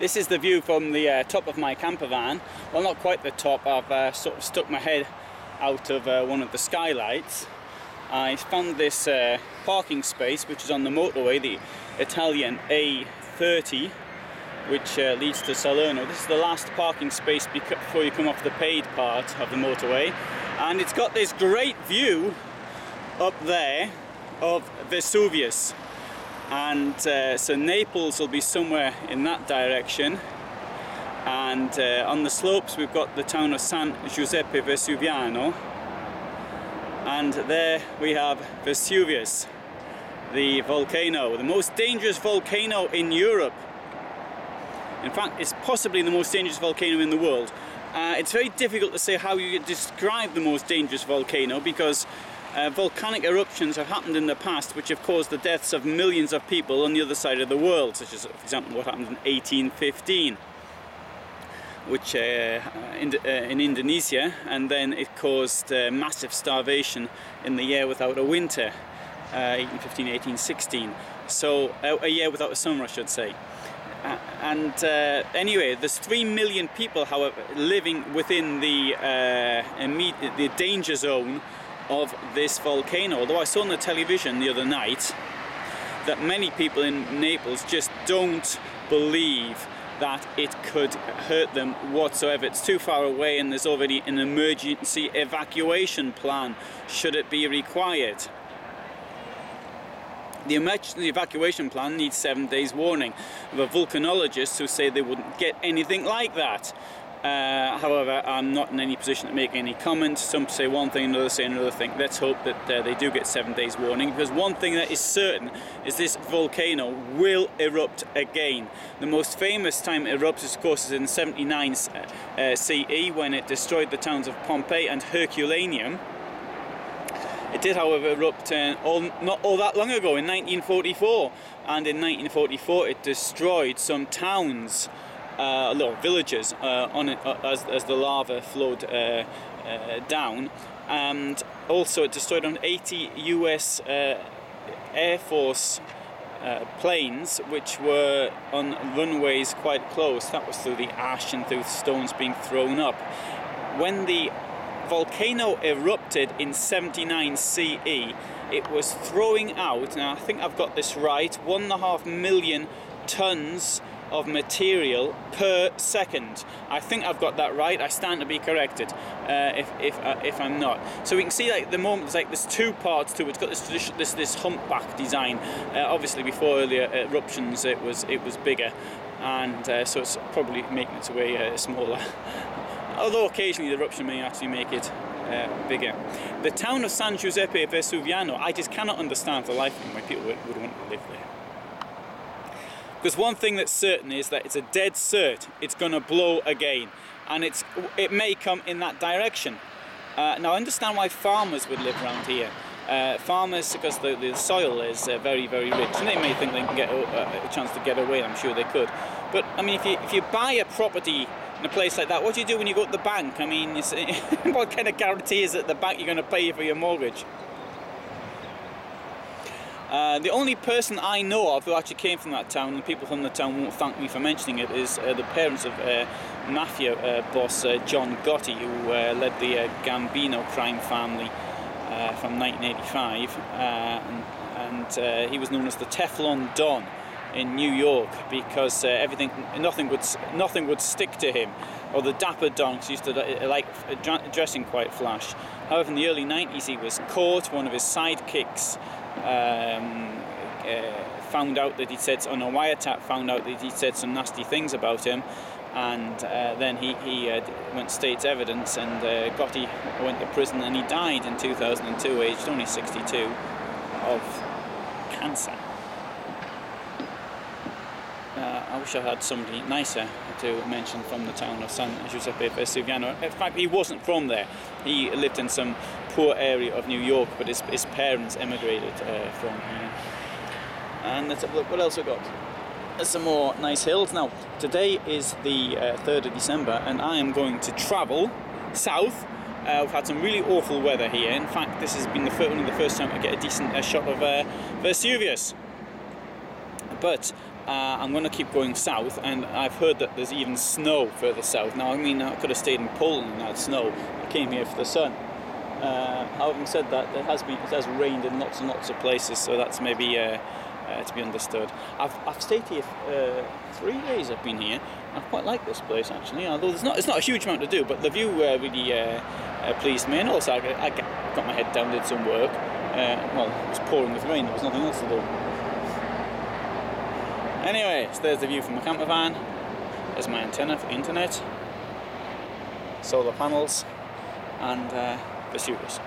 This is the view from the top of my camper van. Well, not quite the top. I've sort of stuck my head out of one of the skylights. I found this parking space which is on the motorway, the Italian A30, which leads to Salerno. This is the last parking space before you come off the paid part of the motorway, and it's got this great view up there of Vesuvius. And so Naples will be somewhere in that direction, and on the slopes we've got the town of San Giuseppe Vesuviano, and there we have Vesuvius, the volcano, the most dangerous volcano in Europe. In fact, it's possibly the most dangerous volcano in the world. It's very difficult to say how you describe the most dangerous volcano, because volcanic eruptions have happened in the past which have caused the deaths of millions of people on the other side of the world, such as, for example, what happened in 1815, which in Indonesia, and then it caused massive starvation in the year without a winter, 1815, 1816, so a year without a summer, I should say. Anyway, there's 3 million people, however, living within the danger zone of this volcano. Although I saw on the television the other night that many people in Naples just don't believe that it could hurt them whatsoever. It's too far away, and there's already an emergency evacuation plan should it be required. The emergency evacuation plan needs 7 days warning. There are volcanologists who say they wouldn't get anything like that. However, I'm not in any position to make any comment. Some say one thing, another say another thing. Let's hope that they do get 7 days warning, because one thing that is certain is this volcano will erupt again. The most famous time it erupts, of course, is in 79 CE, when it destroyed the towns of Pompeii and Herculaneum. It did, however, erupt not all that long ago, in 1944, and in 1944 it destroyed some towns, little villages on it, as the lava flowed down, and also it destroyed on 80 US Air Force planes which were on runways quite close. That was through the ash and through stones being thrown up. When the volcano erupted in 79 CE, it was throwing out, now I think I've got this right, 1.5 million tons of material per second. I think I've got that right. I stand to be corrected if I'm not. So we can see, like, the moment there's two parts to it. It's got this humpback design. Obviously, before earlier eruptions, it was bigger, and so it's probably making its way smaller. Although occasionally the eruption may actually make it bigger. The town of San Giuseppe Vesuviano, I just cannot understand for the life of me why people would want to live there. Because one thing that's certain is that it's a dead cert it's going to blow again, and it may come in that direction. Now I understand why farmers would live around here. Farmers, because the soil is very, very rich, and they may think they can get a chance to get away. I'm sure they could. But I mean, if you buy a property in a place like that, what do you do when you go to the bank? I mean, what kind of guarantee is it the bank you're going to pay for your mortgage? The only person I know of who actually came from that town, and people from the town won't thank me for mentioning it, is the parents of mafia boss John Gotti, who led the Gambino crime family from 1985, and he was known as the Teflon Don in New York, because nothing would stick to him, or the Dapper Don, because he used to like dressing quite flash. However, in the early 90s he was caught. One of his sidekicks found out that he'd said, on a wiretap, found out that he'd said some nasty things about him, and then he went state's evidence, and Gotti went to prison, and he died in 2002, aged only 62, of cancer. I wish I had somebody nicer to mention from the town of San Giuseppe Vesuviano. In fact, he wasn't from there. He lived in some poor area of New York, but his parents emigrated from here. And let's have a look what else we've got. There's some more nice hills. Now, today is the 3rd of December, and I am going to travel south. We've had some really awful weather here. In fact, this has been only the first time I get a decent shot of Vesuvius. But I'm going to keep going south, and I've heard that there's even snow further south. Now, I mean, I could have stayed in Poland and had snow. I came here for the sun. Having said that, it has rained in lots and lots of places, so that's maybe to be understood. I've stayed here 3 days. I've been here. I quite like this place actually. Although it's not a huge amount to do, but the view really pleased me, and also I got my head down, did some work. Well, it was pouring with rain. There was nothing else to do. Anyway, so there's the view from the camper van. There's my antenna for internet, solar panels, and Vesuvius.